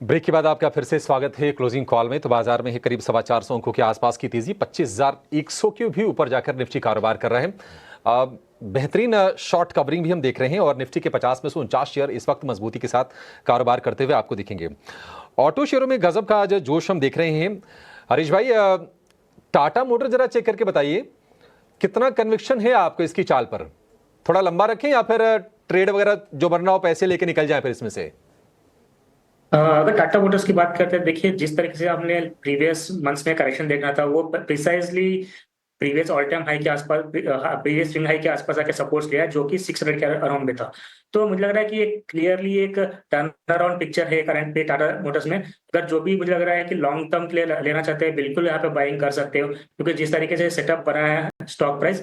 Break के बाद आपका फिर से स्वागत है क्लोजिंग कॉल में। तो बाजार में है करीब 450 अंकों के आसपास की तेजी, 25,100 के भी ऊपर जाकर निफ्टी कारोबार कर रहे हैं। बेहतरीन शॉर्ट कवरिंग भी हम देख रहे हैं और निफ्टी के 50 में से 49 शेयर इस वक्त मजबूती के साथ कारोबार करते हुए आपको दिखेंगे। ऑटो शेयरों में गजब का आज जोश हम देख रहे हैं। हरीश भाई, टाटा मोटर जरा चेक करके बताइए, कितना कन्विक्शन है आपको इसकी चाल पर? थोड़ा लंबा रखें या फिर ट्रेड वगैरह जो बनना हो पैसे लेके निकल जाए फिर इसमें से? अगर टाटा मोटर्स की बात करते हैं, देखिए जिस तरीके से हमने प्रीवियस मंथ्स में करेक्शन देखना था वो precisely previous all time high के आसपास, प्रीवियस स्विंग हाई के आसपास आके सपोर्ट लिया जो कि 600 के अराउंड में था। तो मुझे लग रहा है कि एक क्लियरली एक टर्न अराउंड पिक्चर है करंट पे टाटा मोटर्स में। अगर जो भी मुझे लग रहा है कि लॉन्ग टर्म के लिए लेना चाहते हैं, बिल्कुल यहाँ पे बाइंग कर सकते हो, क्योंकि जिस तरीके से सेटअप बना है स्टॉक प्राइस,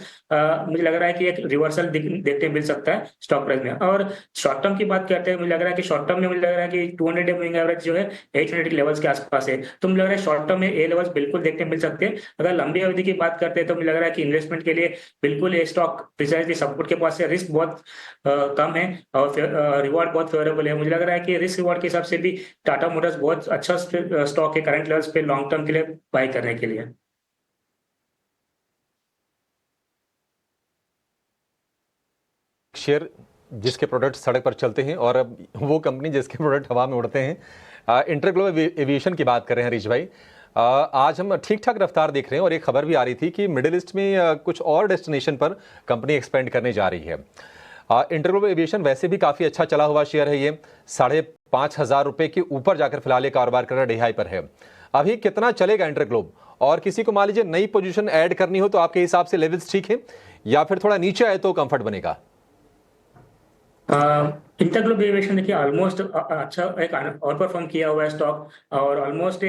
मुझे लग रहा है कि एक रिवर्सल देखने मिल सकता है स्टॉक प्राइस में। और शॉर्ट टर्म की बात करते हैं, मुझे लग रहा है कि शॉर्ट टर्म में मुझे लग रहा है कि 200 डे मूविंग एवरेज जो है 800 के लेवल्स के आसपास है। तो मुझे लग रहा है शॉर्ट टर्म में ए लेवल्स बिल्कुल देखने मिल सकते हैं। अगर लंबी अवधि की बात करते हैं तो मुझे लग रहा है कि इन्वेस्टमेंट के लिए बिल्कुल ये स्टॉक प्रिसाइजली सपोर्ट के पास है। रिस्क बहुत कम है और रिवॉर्ड बहुत फेवरेबल है। मुझे लग रहा है कि रिस्क रिवॉर्ड के हिसाब से भी टाटा मोटर्स बहुत अच्छा स्टॉक है करंट लेवल्स पे लॉन्ग टर्म के लिए बाय करने के लिए। शेयर जिसके प्रोडक्ट सड़क पर चलते हैं और अब वो कंपनी जिसके प्रोडक्ट हवा में उड़ते हैं। इंटरग्लोबल एविएशन की बात कर रहे हैं हरीश भाई। आज हम ठीक ठाक रफ्तार देख रहे हैं और एक खबर भी आ रही थी कि मिडिल ईस्ट में कुछ और डेस्टिनेशन पर कंपनी एक्सपेंड करने जा रही है। इंटरग्लोबल एविएशन वैसे भी काफ़ी अच्छा चला हुआ शेयर है। ये 5,500 रुपये के ऊपर जाकर फिलहाल ये कारोबार कर रहा डिहाई पर है। अभी कितना चलेगा इंटरग्लोब? और किसी को मान लीजिए नई पोजीशन ऐड करनी हो तो आपके हिसाब से लेवल्स ठीक है या फिर थोड़ा नीचे आए तो कंफर्ट बनेगा? इंटरग्लोब एविएशन देखिए ऑलमोस्ट अच्छा एक और परफॉर्म किया हुआ है स्टॉक, और ऑलमोस्ट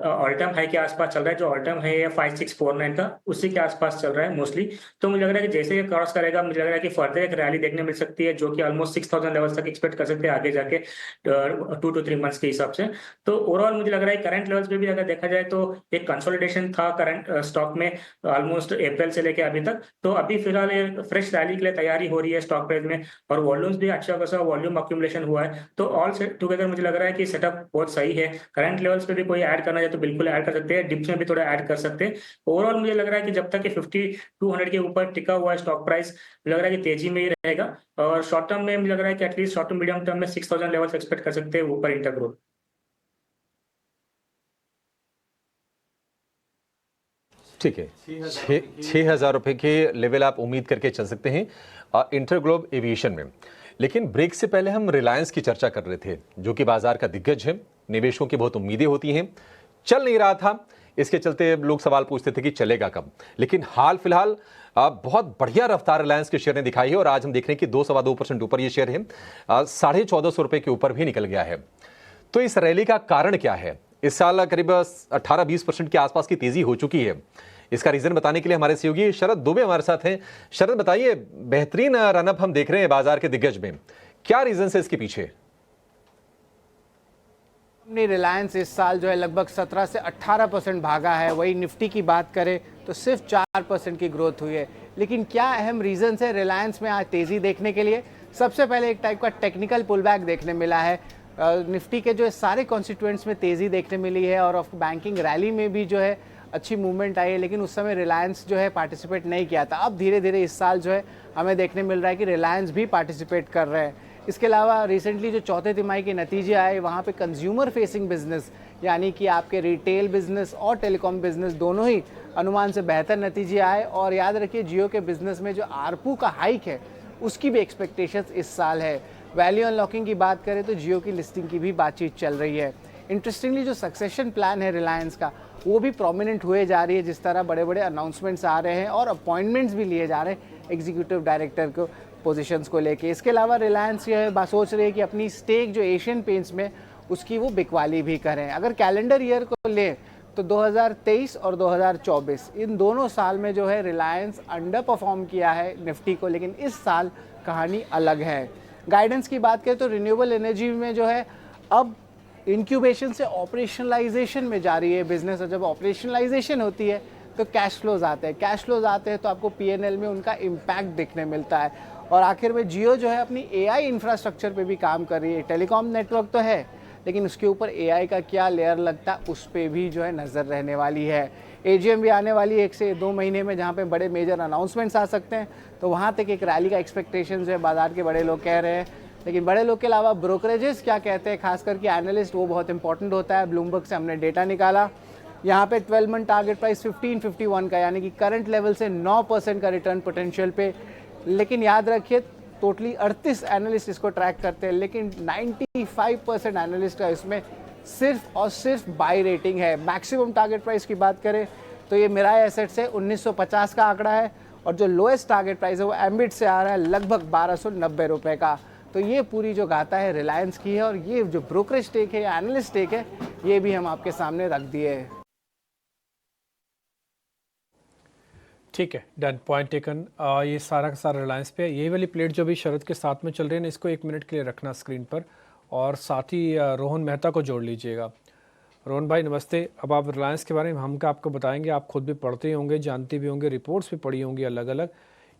ऑल टाइम हाई के आसपास चल रहा है। जो ऑल टाइम हाई है 5649 का, उसी के आसपास चल रहा है मोस्टली। तो मुझे लग रहा है कि जैसे ये क्रॉस करेगा, मुझे लग रहा है कि फर्दर एक रैली देखने मिल सकती है जो कि ऑलमोस्ट 6000 लेवल्स तक एक्सपेक्ट कर सकते हैं आगे जाके 2 to 3 मंथ्स के हिसाब से। तो ओवरऑल मुझे लग रहा है करंट लेवल्स पे भी अगर देखा जाए तो एक कंसोलिडेशन था करंट स्टॉक में ऑलमोस्ट अप्रैल से लेकर अभी तक। तो अभी फिलहाल एक फ्रेश रैली के लिए तैयारी हो रही है स्टॉक प्राइस में, और वॉल्यूम्स भी अच्छा खासा वॉल्यूम अक्यूमुलेशन हुआ है। तो ऑल टुगेदर मुझे लग रहा है कि सेटअप बहुत सही है। करंट लेवल्स पे भी कोई ऐड करना चाहे तो बिल्कुल ऐड कर सकते हैं, डिप्स में भी थोड़ा ऐड कर सकते हैं। ओवरऑल मुझे लग रहा है कि जब तक कि 5200 के ऊपर टिका हुआ है स्टॉक प्राइस, मुझे लग रहा है कि तेजी में ही रहेगा। और शॉर्ट टर्म में मुझे लग रहा है कि at least short to medium term में 6000 लेवल्स एक्सपेक्ट कर सकते हैं ऊपर इंटरग्रोथ। ठीक है, 6,000 रुपये के लेवल आप उम्मीद करके चल सकते हैं इंटरग्लोब एविएशन में। लेकिन ब्रेक से पहले हम रिलायंस की चर्चा कर रहे थे, जो कि बाजार का दिग्गज है, निवेशों की बहुत उम्मीदें होती हैं, चल नहीं रहा था। इसके चलते लोग सवाल पूछते थे कि चलेगा कब। लेकिन हाल फिलहाल बहुत बढ़िया रफ्तार रिलायंस के शेयर ने दिखाई है और आज हम देख रहे हैं कि 2-2.25% ऊपर ये शेयर है, 1450 रुपये के ऊपर भी निकल गया है। तो इस रैली का कारण क्या है? इस साल करीब 18-20% के आसपास की तेजी हो चुकी है। इसका रीजन बताने के लिए हमारे सहयोगी शरद दुबे हमारे साथ हैं। शरद, बताइए, बेहतरीन रनअप हम देख रहे हैं बाजार के दिग्गज में, क्या रीजन है इसके पीछे? कंपनी रिलायंस इस साल जो है लगभग 17 से 18% भागा है। वही निफ्टी की बात करें तो सिर्फ 4% की ग्रोथ हुई है। लेकिन क्या अहम रीजन है रिलायंस में आज तेजी देखने के लिए? सबसे पहले एक टाइप का टेक्निकल पुलबैक देखने मिला है। निफ्टी के जो है सारे कॉन्स्टिट्यूएंट्स में तेजी देखने मिली है और बैंकिंग रैली में भी जो है अच्छी मूवमेंट आई है, लेकिन उस समय रिलायंस जो है पार्टिसिपेट नहीं किया था। अब धीरे धीरे इस साल जो है हमें देखने मिल रहा है कि रिलायंस भी पार्टिसिपेट कर रहे हैं। इसके अलावा रिसेंटली जो चौथे तिमाही के नतीजे आए, वहाँ पे कंज्यूमर फेसिंग बिजनेस यानी कि आपके रिटेल बिजनेस और टेलीकॉम बिजनेस दोनों ही अनुमान से बेहतर नतीजे आए। और याद रखिए जियो के बिजनेस में जो आरपू का हाइक है उसकी भी एक्सपेक्टेशंस इस साल है। वैल्यू अनलॉकिंग की बात करें तो जियो की लिस्टिंग की भी बातचीत चल रही है। इंटरेस्टिंगली जो सक्सेशन प्लान है रिलायंस का वो भी प्रोमिनेंट हुए जा रही है। जिस तरह बड़े बड़े अनाउंसमेंट्स आ रहे हैं और अपॉइंटमेंट्स भी लिए जा रहे हैं एग्जीक्यूटिव डायरेक्टर को पोजीशंस को लेके। इसके अलावा रिलायंस ये बात सोच रही है कि अपनी स्टेक जो एशियन पेंट्स में उसकी वो बिकवाली भी करें। अगर कैलेंडर ईयर को लें तो 2023 और 2024 इन दोनों साल में जो है रिलायंस अंडर परफॉर्म किया है निफ्टी को, लेकिन इस साल कहानी अलग है। गाइडेंस की बात करें तो रिन्यूएबल एनर्जी में जो है अब इंक्यूबेशन से ऑपरेशनलाइजेशन में जा रही है बिजनेस, और जब ऑपरेशनलाइजेशन होती है तो कैश फ्लोज आते हैं। कैश फ्लोज आते हैं तो आपको पीएनएल में उनका इम्पैक्ट दिखने मिलता है। और आखिर में जियो जो है अपनी एआई इंफ्रास्ट्रक्चर पे भी काम कर रही है। टेलीकॉम नेटवर्क तो है लेकिन उसके ऊपर AI का क्या लेयर लगता है उस पर भी जो है नज़र रहने वाली है। AGM भी आने वाली है 1 से 2 महीने में, जहाँ पे बड़े मेजर अनाउंसमेंट्स आ सकते हैं, तो वहाँ तक एक रैली का एक्सपेक्टेशन जो है बाजार के बड़े लोग कह रहे हैं। लेकिन बड़े लोग के अलावा ब्रोकरेजेस क्या कहते हैं, खास करके एनालिस्ट, वो बहुत इंपॉर्टेंट होता है। ब्लूमबर्ग से हमने डेटा निकाला, यहाँ पे 12 मंथ टारगेट प्राइस 1551 का, यानी कि करंट लेवल से 9% का रिटर्न पोटेंशियल पे। लेकिन याद रखिए टोटली 38 एनालिस्ट इसको ट्रैक करते हैं, लेकिन 95% एनालिस्ट का इसमें सिर्फ और सिर्फ बाई रेटिंग है। मैक्सिमम टारगेट प्राइस की बात करें तो ये मिराई एसेट से 1950 का आंकड़ा है, और जो लोएस्ट टारगेट प्राइस है वो एम्बिट से आ रहा है लगभग 1290 रुपये का। तो ये पूरी जो गाथा है रिलायंस की है, और ये जो ब्रोकरेज स्टेक है या एनालिस्ट स्टेक है ये भी हम आपके सामने रख दिए है। ठीक है, डन, पॉइंट टेकन। ये सारा का सारा रिलायंस पे है। ये वाली प्लेट जो भी शरद के साथ में चल रही है ना, इसको 1 मिनट के लिए रखना स्क्रीन पर, और साथ ही रोहन मेहता को जोड़ लीजिएगा। रोहन भाई नमस्ते। अब आप रिलायंस के बारे में हम क्या आपको बताएंगे, आप खुद भी पढ़ते ही होंगे, जानते भी होंगे, रिपोर्ट्स भी पढ़ी होंगी अलग अलग।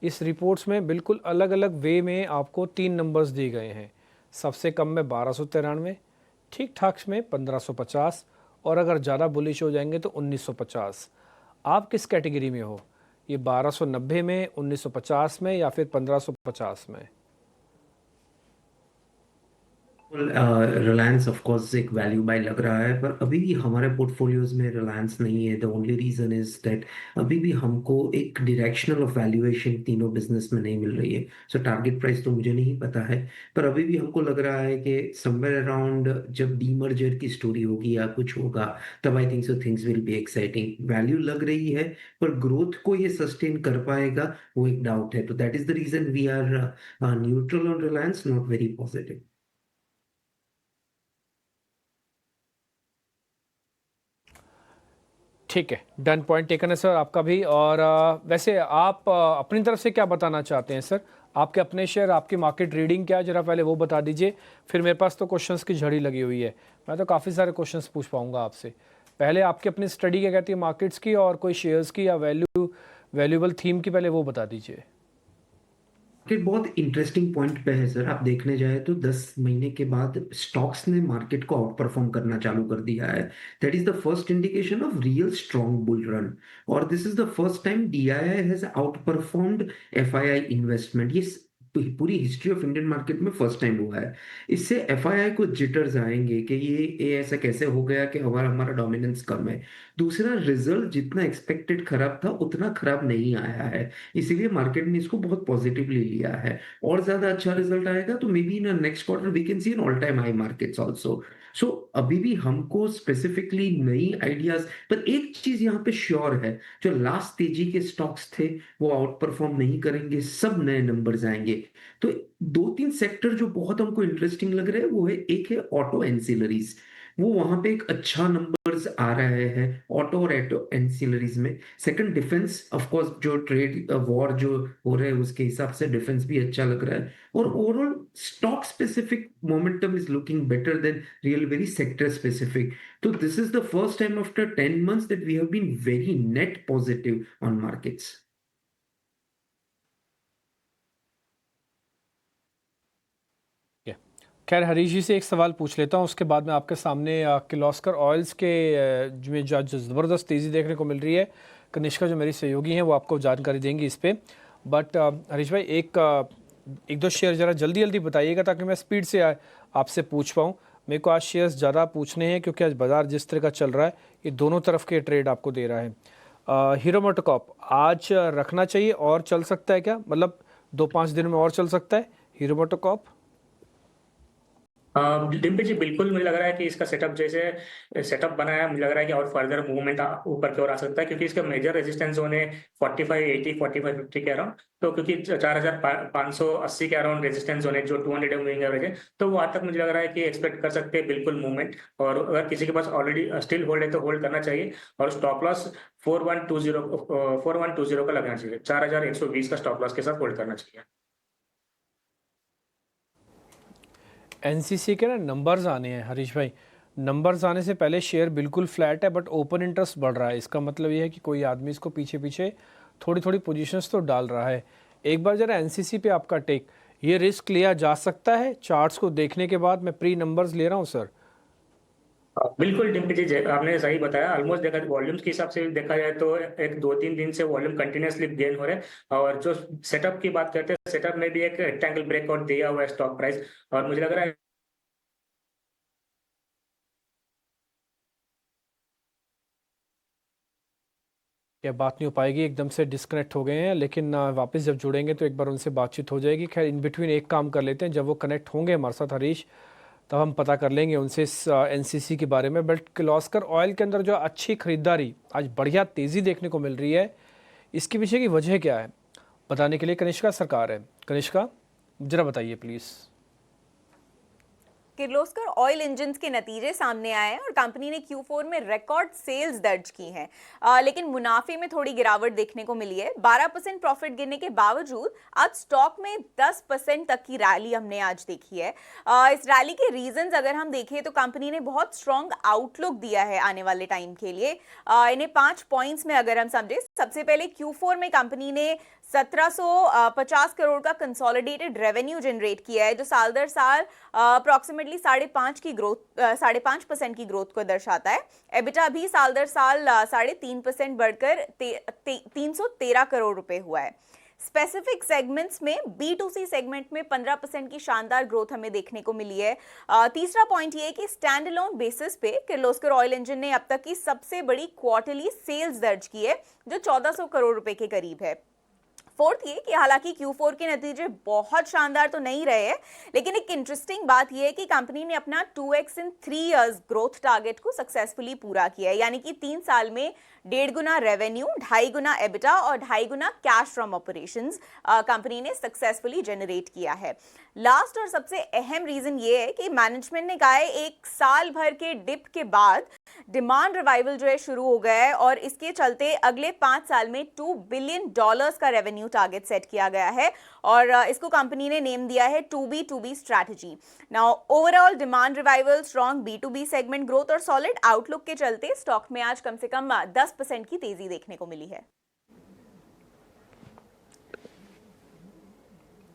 इस रिपोर्ट्स में बिल्कुल अलग अलग वे में आपको 3 नंबर्स दिए गए हैं। सबसे कम में 1293, ठीक ठाक में 1550, और अगर ज़्यादा बुलिश हो जाएंगे तो 1950। आप किस कैटेगरी में हो, ये 1290 में, 1950 में, या फिर 1550 में? रिलायंस ऑफ कोर्स एक वैल्यू बाय लग रहा है, पर अभी भी हमारे पोर्टफोलियोज में रिलायंस नहीं है। The only reason is that अभी भी हमको एक डायरेक्शनल ऑफ वैल्यूएशन तीनों बिजनेस में नहीं मिल रही है। सो टारगेट प्राइस तो मुझे नहीं पता है, पर अभी भी हमको लग रहा है कि समवेयर अराउंड जब डीमर्जर की स्टोरी होगी या कुछ होगा, तब I think so things will be exciting. Value लग रही है, पर ग्रोथ को ये सस्टेन कर पाएगा वो एक डाउट है। तो that is the reason we are neutral on Reliance, not very positive. ठीक है, डन, पॉइंट टेकन है सर आपका भी। और वैसे आप अपनी तरफ से क्या बताना चाहते हैं सर? आपके अपने शेयर, आपकी मार्केट रीडिंग क्या है, जरा पहले वो बता दीजिए। फिर मेरे पास तो क्वेश्चंस की झड़ी लगी हुई है, मैं तो काफ़ी सारे क्वेश्चंस पूछ पाऊंगा आपसे। पहले आपकी अपनी स्टडी क्या कहती है मार्केट्स की, और कोई शेयर्स की या वैल्यूएबल थीम की, पहले वो बता दीजिए। मार्केट बहुत इंटरेस्टिंग पॉइंट पे है सर। आप देखने जाए तो 10 महीने के बाद स्टॉक्स ने मार्केट को आउट परफॉर्म करना चालू कर दिया है। That is the first indication of real strong bull run, और this is the first time DII has outperformed FII investment. ये पूरी हिस्ट्री ऑफ इंडियन मार्केट में फर्स्ट टाइम हुआ है। इससे एफआईआई को जिटर्स आएंगे कि ये ऐसा कैसे हो गया कि हमारा डोमिनेंस कम है। दूसरा, रिजल्ट जितना एक्सपेक्टेड खराब था उतना खराब नहीं आया है, इसीलिए मार्केट ने इसको बहुत पॉजिटिवली लिया है। और ज्यादा अच्छा रिजल्ट आएगा तो maybe in next quarter we can see an all time high markets also. So अभी भी हमको स्पेसिफिकली नई आइडियाज, पर एक चीज यहाँ पे श्योर है, जो लास्ट तेजी के स्टॉक्स थे वो आउट परफॉर्म नहीं करेंगे, सब नए नंबर्स आएंगे। तो 2-3 सेक्टर जो बहुत हमको इंटरेस्टिंग लग रहे हैं वो है, एक है ऑटो एंसिलरीज, वो वहां पे एक अच्छा नंबर्स आ रहे हैं ऑटो और एंसिलरीज में। सेकंड, डिफेंस, ऑफ कोर्स जो ट्रेड वॉर जो हो रहे हैं उसके हिसाब से डिफेंस भी अच्छा लग रहा है। और overall stock specific momentum is looking better than real very sector specific. तो this is the first time after 10 months that we have been very net positive on markets. खैर हरीश जी से एक सवाल पूछ लेता हूँ, उसके बाद मैं आपके सामने किर्लोस्कर ऑयल्स के में जो ज़बरदस्त तेज़ी देखने को मिल रही है, कनिष्का जो मेरी सहयोगी हैं वो आपको जानकारी देंगी इस पर। बट हरीश भाई एक दो शेयर ज़रा जल्दी जल्दी बताइएगा ताकि मैं स्पीड से आपसे पूछ पाऊँ। मेरे को आज शेयर्स ज़्यादा पूछने हैं क्योंकि आज बाज़ार जिस तरह का चल रहा है ये दोनों तरफ के ट्रेड आपको दे रहा है। हीरो मोटोकॉर्प आज रखना चाहिए और चल सकता है क्या, मतलब 2-5 दिन में और चल सकता है हीरो मोटोकॉर्प? डिम्पी जी बिल्कुल, मुझे लग रहा है कि इसका सेटअप जैसे सेटअप बनाया है, मुझे लग रहा है कि और फर्दर मूवमेंट ऊपर की ओर आ सकता है, क्योंकि इसका मेजर रेजिस्टेंस जोन है 4580 4550 के अराउंड। तो क्योंकि 4580 के अराउंड रेजिस्टेंस जोन है जो 200 मूविंग एवरेज है, तो वो आज तक मुझे लग रहा है कि एक्सपेक्ट कर सकते हैं बिल्कुल मूवमेंट। और अगर किसी के पास ऑलरेडी स्टिल होल्ड है तो होल्ड करना चाहिए, और स्टॉप लॉस 4120 का लगना चाहिए। 4120 का स्टॉप लॉस के साथ होल्ड करना चाहिए। एनसीसी के ना नंबर्स आने हैं हरीश भाई, नंबर्स आने से पहले शेयर बिल्कुल फ्लैट है बट ओपन इंटरेस्ट बढ़ रहा है। इसका मतलब ये है कि कोई आदमी इसको पीछे पीछे थोड़ी थोड़ी पोजीशंस तो डाल रहा है। एक बार जरा एनसीसी पे आपका टेक, ये रिस्क लिया जा सकता है चार्ट्स को देखने के बाद? मैं प्री नंबर्स ले रहा हूँ सर, बिल्कुल डिम्पी जी, आपने सही बताया। ऑलमोस्ट देखा वॉल्यूम्स के हिसाब से देखा जाए तो एक 2-3 दिन से वॉल्यूम कंटिन्यूअसली गेन हो रहे हैं। और जो सेटअप की बात करते हैं, सेटअप में भी एक रेक्टेंगल ब्रेकआउट दिया हुआ है स्टॉक प्राइस, और मुझे लग रहा है क्या बात नहीं हो पाएगी, एकदम से डिस्कनेक्ट हो गए हैं, लेकिन वापस जब जुड़ेंगे तो एक बार उनसे बातचीत हो जाएगी। खैर इन बिटवीन एक काम कर लेते हैं, जब वो कनेक्ट होंगे हमारे साथ हरीश, तब हम पता कर लेंगे उनसे इस एनसीसी के बारे में। बट किर्लोस्कर ऑयल के अंदर जो अच्छी खरीदारी, आज बढ़िया तेज़ी देखने को मिल रही है, इसके पीछे की वजह क्या है, बताने के लिए कनिष्का सरकार है। कनिष्का, ज़रा बताइए प्लीज़। किर्लोस्कर ऑयल इंजन्स के नतीजे सामने आए हैं और कंपनी ने Q4 में रिकॉर्ड सेल्स दर्ज की हैं, लेकिन मुनाफे में थोड़ी गिरावट देखने को मिली है। 12% प्रॉफिट गिरने के बावजूद आज स्टॉक में 10% तक की रैली हमने आज देखी है। इस रैली के रीजंस अगर हम देखें तो कंपनी ने बहुत स्ट्रॉन्ग आउटलुक दिया है आने वाले टाइम के लिए। इन्हें 5 पॉइंट्स में अगर हम समझे, सबसे पहले Q4 में कंपनी ने 1750 करोड़ का कंसोलिडेटेड रेवेन्यू जनरेट किया है, जो साल दर साल अप्रॉक्सीमेटली 5.5% की ग्रोथ को दर्शाता है। एबिटा भी साल दर साल 3.5% बढ़कर 313 करोड़ रुपए हुआ है। स्पेसिफिक सेगमेंट्स में B2C सेगमेंट में 15% की शानदार ग्रोथ हमें देखने को मिली है। तीसरा पॉइंट ये है कि स्टैंड अलोन बेसिस पे किर्लोस्कर ऑयल इंजन ने अब तक की सबसे बड़ी क्वार्टरली सेल्स दर्ज की है, जो 1400 करोड़ रुपए के करीब है। फोर्थ ये कि हालांकि Q4 के नतीजे बहुत शानदार तो नहीं रहे हैं, लेकिन एक इंटरेस्टिंग बात यह है कि कंपनी ने अपना 2x इन 3 इयर्स ग्रोथ टारगेट को सक्सेसफुली पूरा किया है, यानी कि 3 साल में 1.5 गुना रेवेन्यू, 2.5 गुना एबिटा और 2.5 गुना कैश फ्रॉम ऑपरेशंस कंपनी ने सक्सेसफुली जनरेट किया है। लास्ट और सबसे अहम रीजन ये है कि मैनेजमेंट ने कहा है एक साल भर के डिप के बाद डिमांड रिवाइवल जो है शुरू हो गया है, और इसके चलते अगले 5 साल में $2 बिलियन का रेवेन्यू टारगेट सेट किया गया है, और इसको कंपनी ने नेम दिया है 2B2B strategy. Now overall demand revival, strong B2B segment growth और सॉलिड आउटलुक के चलते स्टॉक में आज कम से कम 10% की तेजी देखने को मिली है।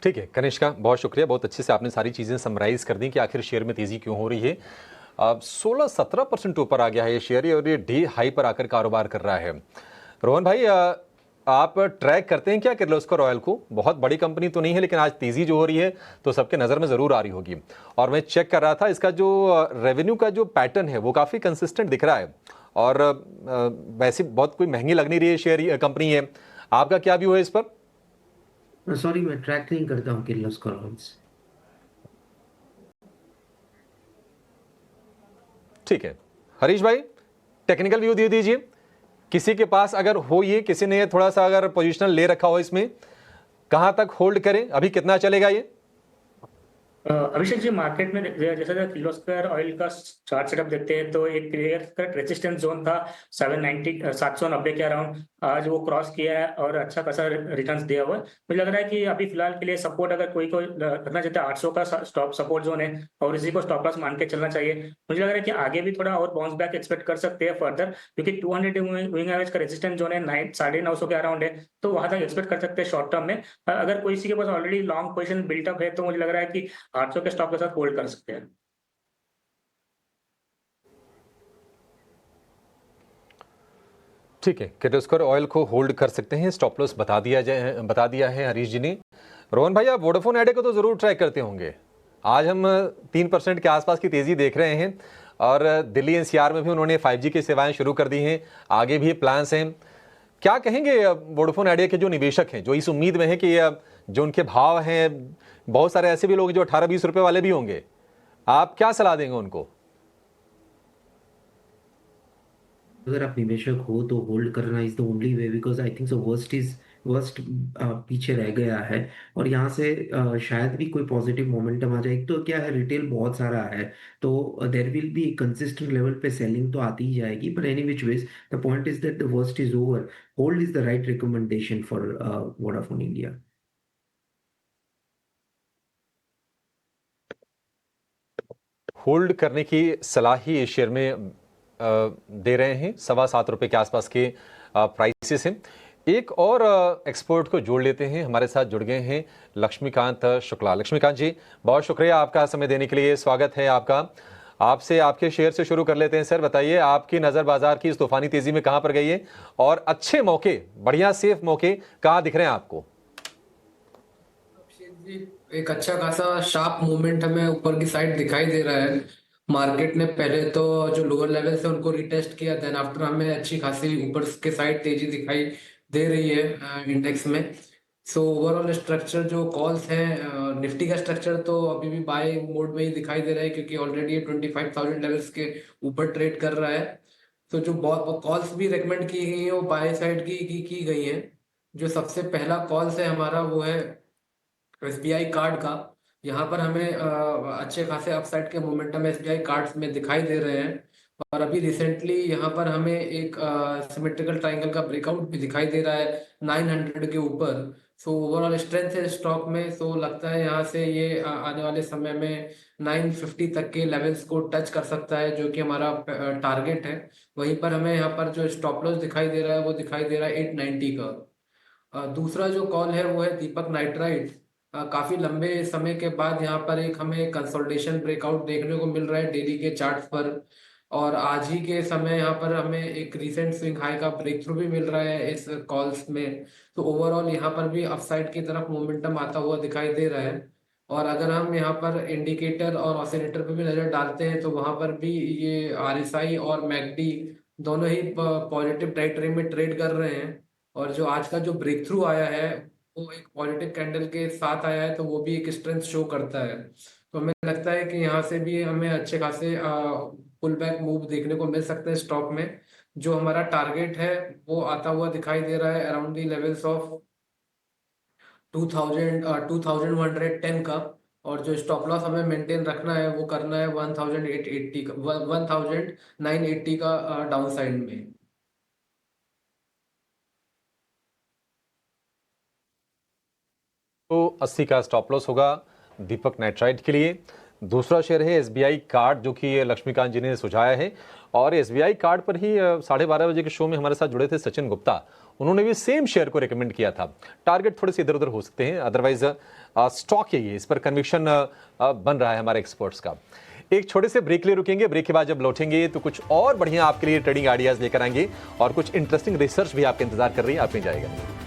ठीक है कनिष्का, बहुत शुक्रिया, बहुत अच्छे से आपने सारी चीज़ें समराइज कर दी कि आखिर शेयर में तेज़ी क्यों हो रही है। अब 16-17% ऊपर आ गया है ये शेयर, और ये डे हाई पर आकर कारोबार कर रहा है। रोहन भाई, आप ट्रैक करते हैं क्या किर्लोस्कर ऑयल को? बहुत बड़ी कंपनी तो नहीं है, लेकिन आज तेज़ी जो हो रही है तो सबके नज़र में ज़रूर आ रही होगी। और मैं चेक कर रहा था, इसका जो रेवेन्यू का जो पैटर्न है वो काफ़ी कंसिस्टेंट दिख रहा है, और वैसे बहुत कोई महंगी लग नहीं रही है शेयर कंपनी है। आपका क्या व्यू है इस पर? सॉरी, मैं ट्रैक नहीं करता हूँ किर्लोस्कर ऑयल्स। ठीक है हरीश भाई, टेक्निकल व्यू दे दीजिए। किसी के पास अगर हो, ये किसी ने थोड़ा सा अगर पोजीशनल ले रखा हो, इसमें कहां तक होल्ड करें, अभी कितना चलेगा ये? अभिषेक जी, मार्केट में जैसे किर्लोस्कर ऑयल का चार्ट सेटअप देखते हैं तो एक क्लियर कट रेजिस्टेंस जोन था 790 के अराउंड, आज वो क्रॉस किया है और अच्छा खासा रिटर्न्स दिया हुआ है। मुझे लग रहा है कि अभी फिलहाल के लिए सपोर्ट अगर कोई को रखना चाहता है, 800 का स्टॉप सपोर्ट जोन है, और इसी को स्टॉप लॉस मान के चलना चाहिए। मुझे लग रहा है कि आगे भी थोड़ा और बाउंस बैक एक्सपेक्ट कर सकते हैं फर्दर, क्योंकि 200 मूविंग एवरेज का रेजिस्टेंस जोन है 950 के अराउंड है, तो वहां तक एक्सपेक्ट कर सकते हैं शॉर्ट टर्म में। अगर कोई के पास ऑलरेडी लॉन्ग पोजिशन बिल्टअप है तो मुझे लग रहा है कि 800 के स्टॉक के साथ होल्ड कर सकते हैं। ठीक है, किर्लोस्कर ऑयल को होल्ड कर सकते हैं, स्टॉप लॉस बता दिया है हरीश जी ने। रोहन भाई, आप वोडाफोन आइडिया को तो जरूर ट्रैक करते होंगे। आज हम 3% के आसपास की तेजी देख रहे हैं, और दिल्ली एनसीआर में भी उन्होंने 5G की सेवाएं शुरू कर दी हैं, आगे भी प्लान्स हैं। क्या कहेंगे वोडाफोन आइडिया के जो निवेशक हैं, जो इस उम्मीद में है कि जो उनके भाव हैं, बहुत सारे ऐसे भी लोग जो 18-20 रुपए वाले भी होंगे, आप क्या सलाह देंगे उनको? अगर आप निवेशक हो तो होल्ड करना is the only way, because I think so worst पीछे रह गया है, और यहाँ से शायद भी कोई पॉजिटिव मोमेंटम आ जाए। तो क्या है, रिटेल बहुत सारा है, तो there will be consistent level पे सेलिंग तो आती ही जाएगी, पर any which ways the point is that the worst is over. Hold is the right recommendation for Vodafone India. Hold करने की सलाह ही इस शेयर में दे रहे हैं। 7.25 रुपए के आसपास के प्राइसेस हैं। एक और एक्सपर्ट को जोड़ लेते हैं, हमारे साथ जुड़ गए हैं लक्ष्मीकांत शुक्ला। लक्ष्मीकांत जी, बहुत शुक्रिया आपका समय देने के लिए, स्वागत है आपका। आपसे आपके शेयर से शुरू कर लेते हैं सर। बताइए आपकी नज़र बाजार की इस तूफानी तेजी में कहां पर गई है और अच्छे मौके, बढ़िया सेफ मौके कहां दिख रहे हैं आपको? एक अच्छा खासा शार्प मूवमेंट हमें ऊपर की साइड दिखाई दे रहा है। मार्केट ने पहले तो जो लोअर लेवल से उनको रिटेस्ट किया, देन आफ्टर हमें अच्छी खासी ऊपर के साइड तेजी दिखाई दे रही है इंडेक्स में। सो ओवरऑल स्ट्रक्चर जो कॉल्स हैं, निफ्टी का स्ट्रक्चर तो अभी भी बाय मोड में ही दिखाई दे रहा है, क्योंकि ऑलरेडी ये 25,000 लेवल्स के ऊपर ट्रेड कर रहा है। तो जो कॉल्स भी रेकमेंड की गई है वो बाय साइड की गई है। जो सबसे पहला कॉल्स है हमारा वो है एसबीआई कार्ड का। यहाँ पर हमें अच्छे खासे अपसाइड के मोमेंटम एसबीआई कार्ड्स में दिखाई दे रहे हैं। और अभी रिसेंटली यहाँ पर हमें एक सिमेट्रिकल ट्रायंगल का ब्रेकआउट भी दिखाई दे रहा है 900 के ऊपर। सो ओवरऑल स्ट्रेंथ है स्टॉक में। सो लगता है यहाँ से ये आने वाले समय में 950 तक के लेवल्स को टच कर सकता है, जो कि हमारा टारगेट है। वहीं पर हमें यहाँ पर जो स्टॉप लॉस दिखाई दे रहा है वो दिखाई दे रहा है 890 का। दूसरा जो कॉल है वो है दीपक नाइट्राइट। काफी लंबे समय के बाद यहाँ पर एक हमें कंसोलिडेशन ब्रेकआउट देखने को मिल रहा है डेली के चार्ट्स पर। और आज ही के समय यहाँ पर हमें एक रीसेंट स्विंग हाई का ब्रेक थ्रू भी मिल रहा है इस कॉल्स में। तो ओवरऑल यहाँ पर भी अपसाइड की तरफ मोमेंटम आता हुआ दिखाई दे रहा है। और अगर हम यहाँ पर इंडिकेटर और ऑसिलेटर पे भी नजर डालते हैं तो वहां पर भी ये आरएसआई और मैकडी दोनों ही पॉजिटिव टेरिटरी में ट्रेड कर रहे हैं। और जो आज का जो ब्रेक थ्रू आया है वो एक पॉजिटिव कैंडल के साथ आया है, तो वो भी एक स्ट्रेंथ शो करता है। तो हमें लगता है कि यहाँ से भी हमें अच्छे खासे पुल बैक मूव देखने को मिल सकते हैं स्टॉक में। जो हमारा टारगेट है वो आता हुआ दिखाई दे रहा है अराउंड दी लेवल्स ऑफ 2110 का। और जो स्टॉप लॉस हमें मेंटेन रखना है वो करना है 1880 का 1980 का डाउन साइड में। तो 80 का स्टॉप लॉस होगा दीपक नाइट्राइट के लिए। दूसरा शेयर है एसबीआई कार्ड, जो कि लक्ष्मीकांत जी ने सुझाया है। और एसबीआई कार्ड पर ही 12:30 बजे के शो में हमारे साथ जुड़े थे सचिन गुप्ता, उन्होंने भी सेम शेयर को रेकमेंड किया था। टारगेट थोड़े से इधर उधर हो सकते हैं, अदरवाइज स्टॉक यही है, इस पर कन्विक्शन बन रहा है हमारे एक्सपर्ट्स का। एक छोटे से ब्रेक ले रुकेंगे, ब्रेक के बाद जब लौटेंगे तो कुछ और बढ़िया आपके लिए ट्रेडिंग आइडियाज लेकर आएंगे और कुछ इंटरेस्टिंग रिसर्च भी आपके इंतजार कर रही है, आप नहीं जाएगा।